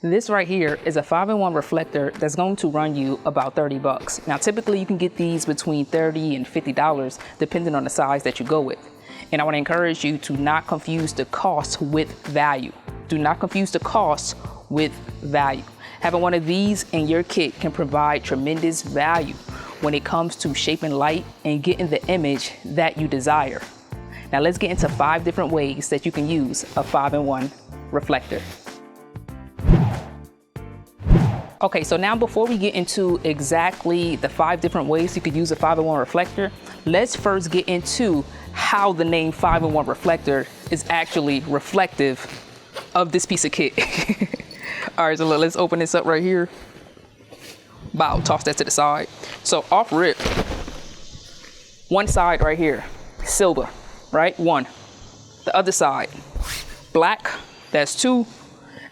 This right here is a 5-in-1 reflector that's going to run you about 30 bucks. Now, typically you can get these between $30 and $50, depending on the size that you go with. And I want to encourage you to not confuse the cost with value. Do not confuse the cost with value. Having one of these in your kit can provide tremendous value when it comes to shaping light and getting the image that you desire. Now let's get into 5 different ways that you can use a 5-in-1 reflector. Okay, so now before we get into exactly the 5 different ways you could use a 5-in-1 reflector, let's first get into how the name 5-in-1 reflector is actually reflective of this piece of kit. All right, so let's open this up right here. Wow, toss that to the side. So off rip, one side right here, silver, right? 1. The other side, black, that's 2.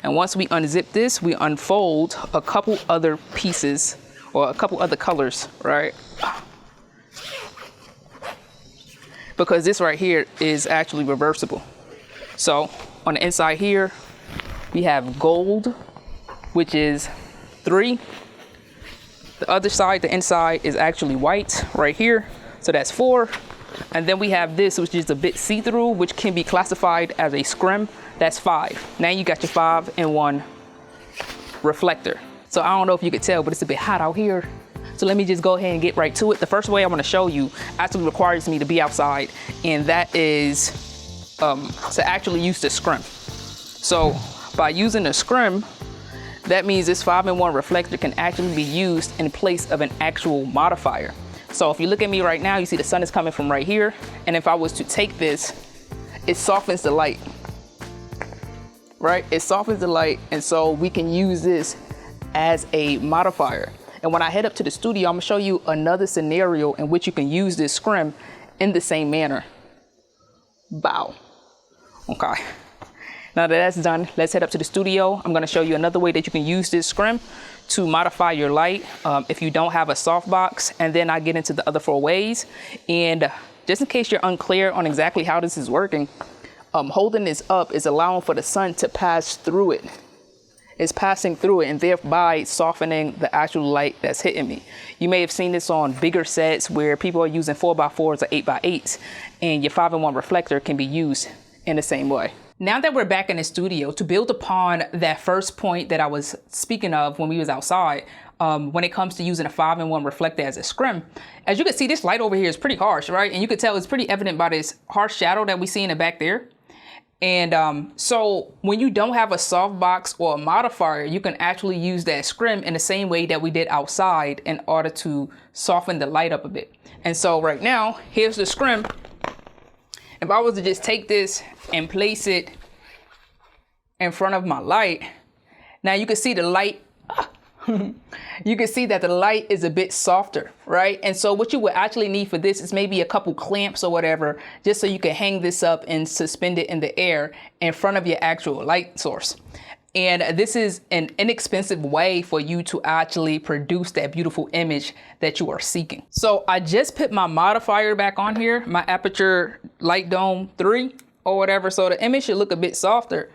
And once we unzip this, we unfold a couple other pieces or a couple other colors, right? Because this right here is actually reversible. So on the inside here, we have gold, which is 3. The other side, the inside, is actually white right here. So that's 4. And then we have this, which is a bit see-through, which can be classified as a scrim. That's 5. Now you got your 5-in-1 reflector. So I don't know if you could tell, but it's a bit hot out here. So let me just go ahead and get right to it. The first way I want to show you actually requires me to be outside, and that is to actually use the scrim. So by using the scrim, that means this 5-in-1 reflector can actually be used in place of an actual modifier. So if you look at me right now, you see the sun is coming from right here. And if I was to take this, it softens the light, right? It softens the light. And so we can use this as a modifier. And when I head up to the studio, I'm gonna show you another scenario in which you can use this scrim in the same manner. Bow. Okay. Now that that's done, let's head up to the studio. I'm gonna show you another way that you can use this scrim to modify your light if you don't have a softbox, and then I get into the other 4 ways. And just in case you're unclear on exactly how this is working, holding this up is allowing for the sun to pass through it. It's passing through it and thereby softening the actual light that's hitting me. You may have seen this on bigger sets where people are using 4x4s or 8x8s, and your 5-in-1 reflector can be used in the same way. Now that we're back in the studio, to build upon that first point that I was speaking of when we was outside, when it comes to using a 5-in-1 reflector as a scrim, as you can see, this light over here is pretty harsh, right? And you can tell it's pretty evident by this harsh shadow that we see in the back there. And so when you don't have a softbox or a modifier, you can actually use that scrim in the same way that we did outside in order to soften the light up a bit. And so right now, here's the scrim. If I was to just take this and place it in front of my light, now you can see the light, you can see that the light is a bit softer, right? And so what you would actually need for this is maybe a couple clamps or whatever, just so you can hang this up and suspend it in the air in front of your actual light source. And this is an inexpensive way for you to actually produce that beautiful image that you are seeking. So I just put my modifier back on here, my Aperture Light Dome 3 or whatever. So the image should look a bit softer.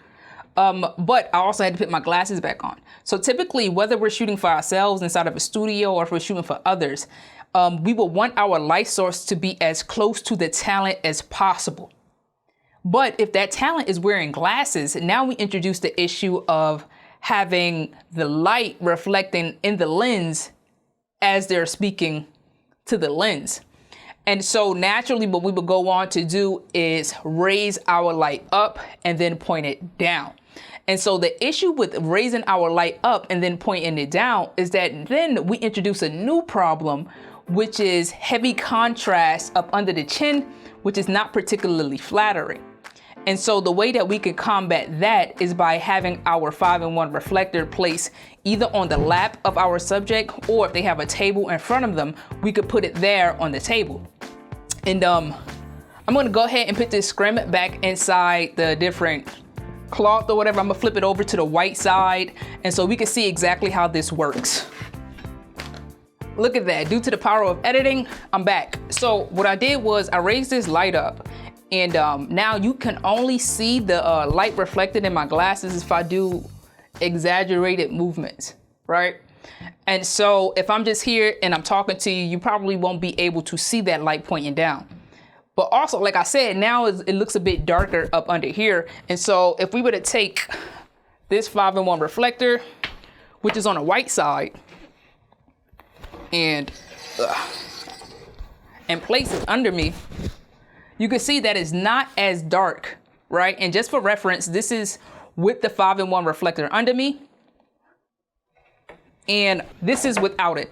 But I also had to put my glasses back on. So typically, whether we're shooting for ourselves inside of a studio or if we're shooting for others, we will want our light source to be as close to the talent as possible. But if that talent is wearing glasses, now we introduce the issue of having the light reflecting in the lens as they're speaking to the lens. And so naturally what we would go on to do is raise our light up and then point it down. And so the issue with raising our light up and then pointing it down is that then we introduce a new problem, which is heavy contrast up under the chin, which is not particularly flattering. And so the way that we can combat that is by having our 5-in-1 reflector placed either on the lap of our subject, or if they have a table in front of them, we could put it there on the table. And I'm gonna go ahead and put this scrim back inside the different cloth or whatever. I'm gonna flip it over to the white side, and so we can see exactly how this works. Look at that, due to the power of editing, I'm back. So what I did was I raised this light up, and now you can only see the light reflected in my glasses if I do exaggerated movements, right? And so if I'm just here and I'm talking to you, you probably won't be able to see that light pointing down. But also, like I said, now it looks a bit darker up under here. And so if we were to take this 5-in-1 reflector, which is on the white side, and place it under me, you can see that it's not as dark, right? And just for reference, this is with the 5-in-1 reflector under me, and this is without it.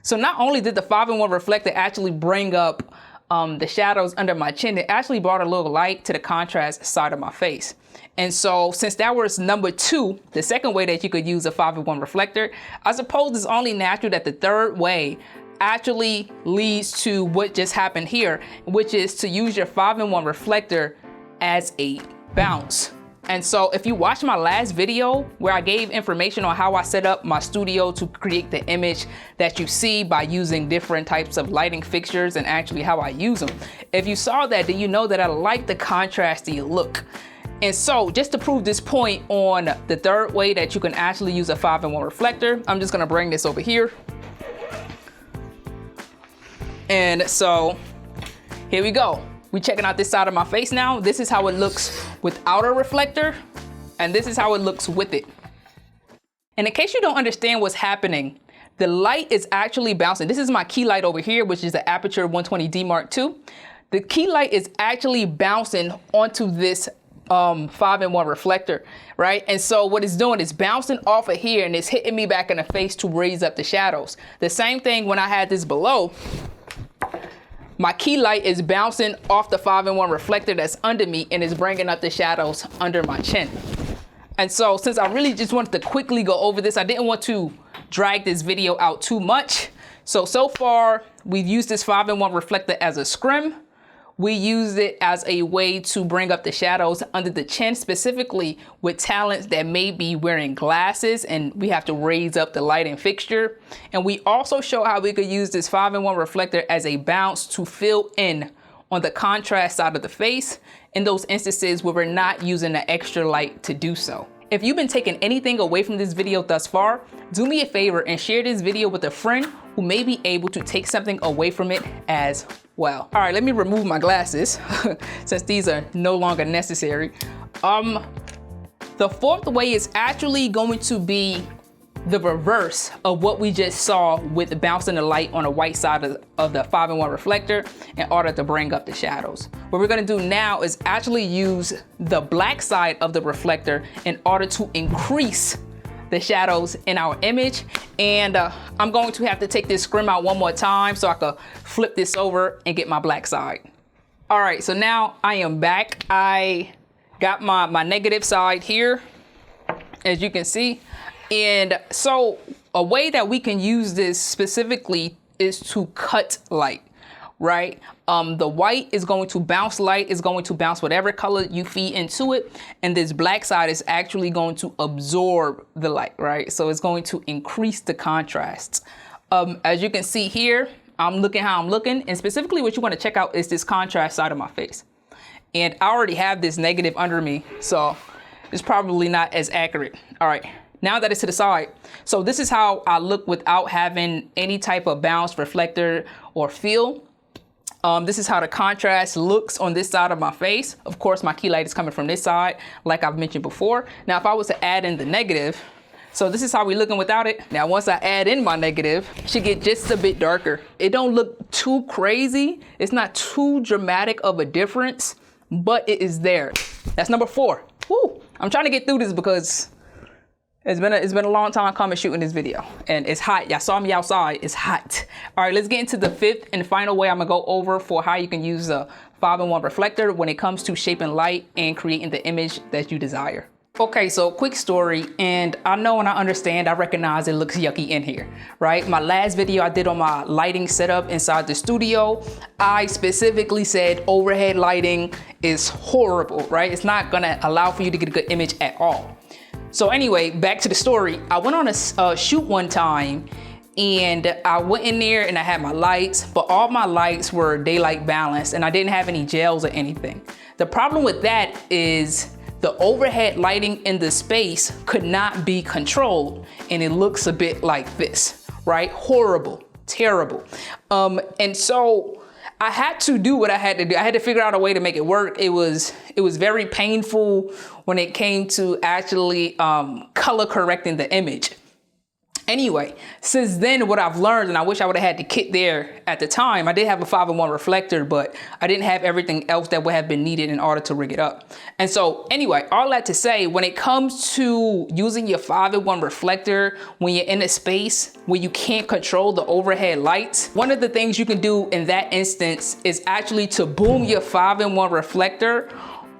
So not only did the 5-in-1 reflector actually bring up the shadows under my chin, it actually brought a little light to the contrast side of my face. And so since that was number 2, the second way that you could use a 5-in-1 reflector, I suppose it's only natural that the third way actually leads to what just happened here, which is to use your 5-in-1 reflector as a bounce. And so if you watch my last video where I gave information on how I set up my studio to create the image that you see by using different types of lighting fixtures and actually how I use them, if you saw that, then you know that I like the contrasty look. And so just to prove this point on the third way that you can actually use a 5-in-1 reflector, I'm just gonna bring this over here. And so here we go. We checking out this side of my face now. This is how it looks without a reflector, and this is how it looks with it. And in case you don't understand what's happening, the light is actually bouncing. This is my key light over here, which is the Aperture 120D Mark II. The key light is actually bouncing onto this 5-in-1 reflector, right? And so what it's doing is bouncing off of here and it's hitting me back in the face to raise up the shadows. The same thing when I had this below. My key light is bouncing off the 5-in-1 reflector that's under me and is bringing up the shadows under my chin. And so since I really just wanted to quickly go over this, I didn't want to drag this video out too much. So far we've used this 5-in-1 reflector as a scrim. We use it as a way to bring up the shadows under the chin, specifically with talents that may be wearing glasses and we have to raise up the lighting fixture. And we also show how we could use this 5-in-1 reflector as a bounce to fill in on the contrast side of the face in those instances where we're not using the extra light to do so. If you've been taking anything away from this video thus far, do me a favor and share this video with a friend who may be able to take something away from it as well. All right, let me remove my glasses since these are no longer necessary. The fourth way is actually going to be the reverse of what we just saw with bouncing the light on the white side of the 5-in-1 reflector in order to bring up the shadows. What we're gonna do now is actually use the black side of the reflector in order to increase the shadows in our image. And I'm going to have to take this scrim out one more time so I can flip this over and get my black side. All right, so now I am back. I got my negative side here, as you can see. And so a way that we can use this specifically is to cut light, right? The white is going to bounce light, is going to bounce whatever color you feed into it. And this black side is actually going to absorb the light, right? So it's going to increase the contrast. As you can see here, I'm looking how I'm looking. And specifically what you want to check out is this contrast side of my face. And I already have this negative under me, so it's probably not as accurate. All right. Now that it's to the side. So this is how I look without having any type of bounce, reflector, or feel. This is how the contrast looks on this side of my face. Of course, my key light is coming from this side, like I've mentioned before. Now, if I was to add in the negative, so this is how we're looking without it. Now, once I add in my negative, it should get just a bit darker. It don't look too crazy. It's not too dramatic of a difference, but it is there. That's number 4. Woo! I'm trying to get through this because it's been a long time coming shooting this video and it's hot. Y'all saw me outside, it's hot. All right, let's get into the 5th and final way I'm gonna go over for how you can use a 5-in-1 reflector when it comes to shaping light and creating the image that you desire. Okay, so quick story, and I know and I understand, I recognize it looks yucky in here, right? My last video I did on my lighting setup inside the studio, I specifically said overhead lighting is horrible, right? It's not gonna allow for you to get a good image at all. So anyway, back to the story. I went on a shoot one time and I went in there and I had my lights, but all my lights were daylight balanced and I didn't have any gels or anything. The problem with that is the overhead lighting in the space could not be controlled, and it looks a bit like this, right? Horrible, terrible. And so I had to do what I had to do. I had to figure out a way to make it work. It was very painful when it came to actually color correcting the image. Anyway, since then, what I've learned, and I wish I would have had the kit there at the time, I did have a 5-in-1 reflector, but I didn't have everything else that would have been needed in order to rig it up. And so anyway, all that to say, when it comes to using your 5-in-1 reflector, when you're in a space where you can't control the overhead lights, one of the things you can do in that instance is actually to boom your 5-in-1 reflector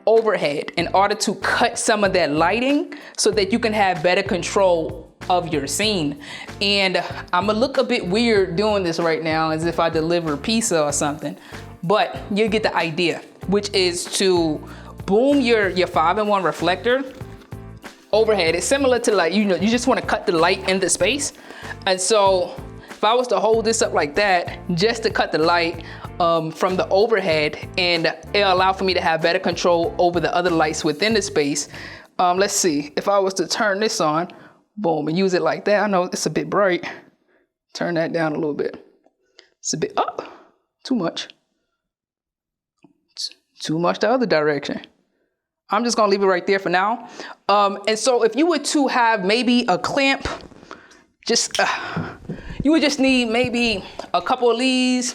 overhead in order to cut some of that lighting so that you can have better control of your scene. And I'm gonna look a bit weird doing this right now as if I deliver pizza or something, but you get the idea, which is to boom your 5-in-1 reflector overhead. It's similar to, like, you just want to cut the light in the space. And so if I was to hold this up like that just to cut the light from the overhead, and it'll allow for me to have better control over the other lights within the space. Let's see, if I was to turn this on, boom, and use it like that. I know it's a bit bright. Turn that down a little bit. It's a bit up. Too much. Too much the other direction. I'm just gonna leave it right there for now. And so if you were to have maybe a clamp, you would just need maybe a couple of these,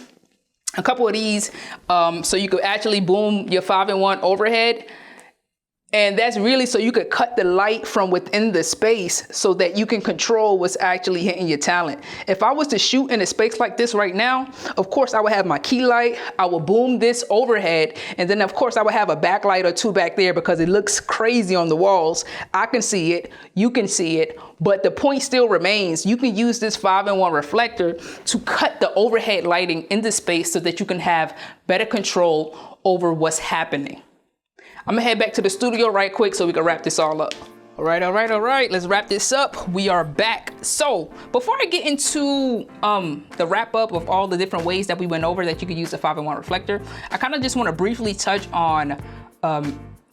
so you could actually boom your 5-in-1 overhead. And that's really so you could cut the light from within the space so that you can control what's actually hitting your talent. If I was to shoot in a space like this right now, of course I would have my key light, I will boom this overhead, and then of course I would have a backlight or two back there because it looks crazy on the walls. I can see it, you can see it, but the point still remains. You can use this 5-in-1 reflector to cut the overhead lighting in the space so that you can have better control over what's happening. I'm gonna head back to the studio right quick so we can wrap this all up. All right, let's wrap this up. We are back. So before I get into the wrap up of all the different ways that we went over that you could use a 5-in-1 reflector, I kind of just want to briefly touch on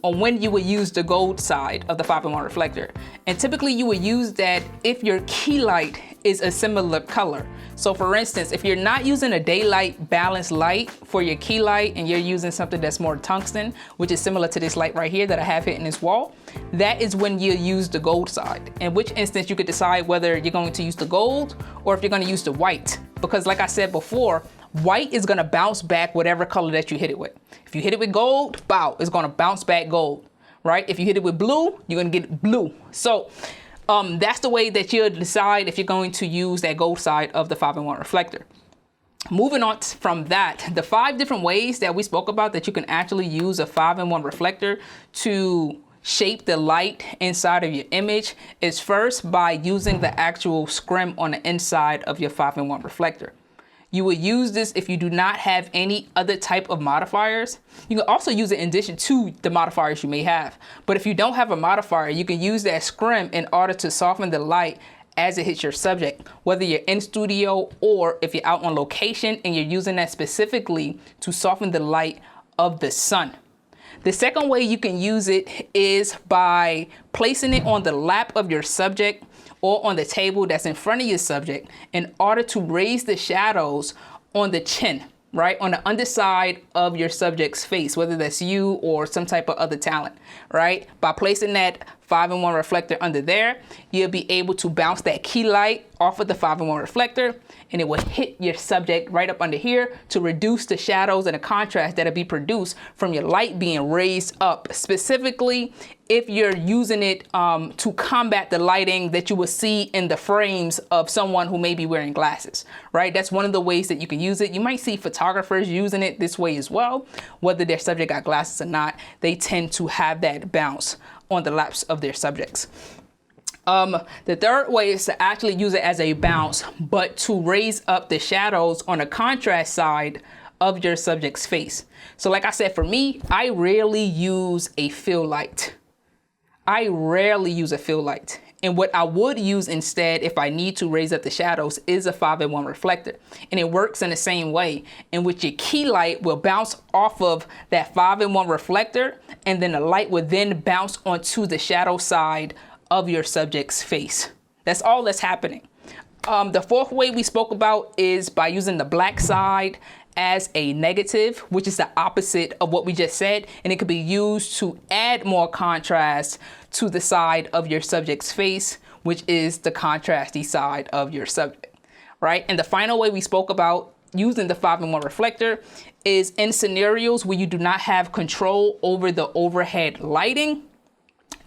when you would use the gold side of the 5-in-1 reflector. And typically you would use that if your key light is a similar color. So for instance, if you're not using a daylight balanced light for your key light and you're using something that's more tungsten, which is similar to this light right here that I have hitting this wall, that is when you use the gold side. In which instance you could decide whether you're going to use the gold or if you're going to use the white. Because like I said before, white is going to bounce back whatever color that you hit it with. If you hit it with gold, bow, it's going to bounce back gold, right? If you hit it with blue, you're going to get blue. So that's the way that you'll decide if you're going to use that gold side of the 5-in-1 reflector. Moving on from that, the 5 different ways that we spoke about that you can actually use a 5-in-1 reflector to shape the light inside of your image is first by using the actual scrim on the inside of your 5-in-1 reflector. You would use this if you do not have any other type of modifiers. You can also use it in addition to the modifiers you may have. But if you don't have a modifier, you can use that scrim in order to soften the light as it hits your subject, whether you're in studio or if you're out on location and you're using that specifically to soften the light of the sun. The second way you can use it is by placing it on the lap of your subject or on the table that's in front of your subject in order to raise the shadows on the chin, right? On the underside of your subject's face, whether that's you or some type of other talent, right? By placing that 5-in-1 reflector under there, you'll be able to bounce that key light off of the 5-in-1 reflector and it will hit your subject right up under here to reduce the shadows and the contrast that'll be produced from your light being raised up. Specifically, if you're using it to combat the lighting that you will see in the frames of someone who may be wearing glasses, right? That's one of the ways that you can use it. You might see photographers using it this way as well. Whether their subject got glasses or not, they tend to have that bounce on the laps of their subjects. The third way is to actually use it as a bounce, but to raise up the shadows on the contrast side of your subject's face. So like I said, for me, I rarely use a fill light. I rarely use a fill light. And what I would use instead, if I need to raise up the shadows, is a 5-in-1 reflector. And it works in the same way, in which your key light will bounce off of that 5-in-1 reflector, and then the light will then bounce onto the shadow side of your subject's face. That's all that's happening. The fourth way we spoke about is by using the black side as a negative, which is the opposite of what we just said, and it could be used to add more contrast to the side of your subject's face, which is the contrasty side of your subject, right? And the final way we spoke about using the 5-in-1 reflector is in scenarios where you do not have control over the overhead lighting,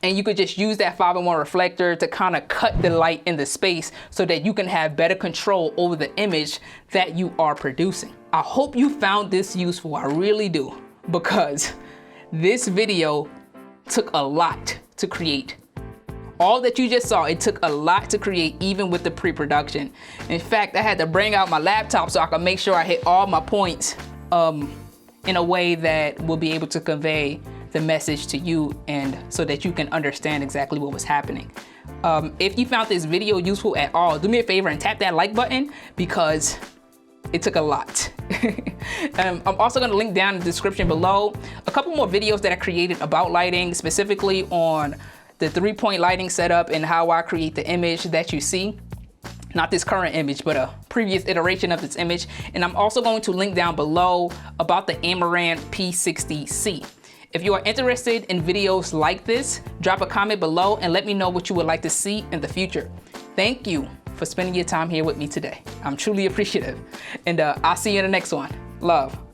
and you could just use that 5-in-1 reflector to kind of cut the light in the space so that you can have better control over the image that you are producing. I hope you found this useful. I really do, because this video took a lot to create. All that you just saw, it took a lot to create, even with the pre-production. In fact, I had to bring out my laptop so I could make sure I hit all my points in a way that will be able to convey the message to you, and so that you can understand exactly what was happening. If you found this video useful at all, do me a favor and tap that like button, because it took a lot. I'm also going to link down in the description below a couple more videos that I created about lighting, specifically on the 3-point lighting setup and how I create the image that you see. Not this current image, but a previous iteration of this image. And I'm also going to link down below about the Amaranth P60C. If you are interested in videos like this, drop a comment below and let me know what you would like to see in the future. Thank you for spending your time here with me today. I'm truly appreciative. And I'll see you in the next one. Love.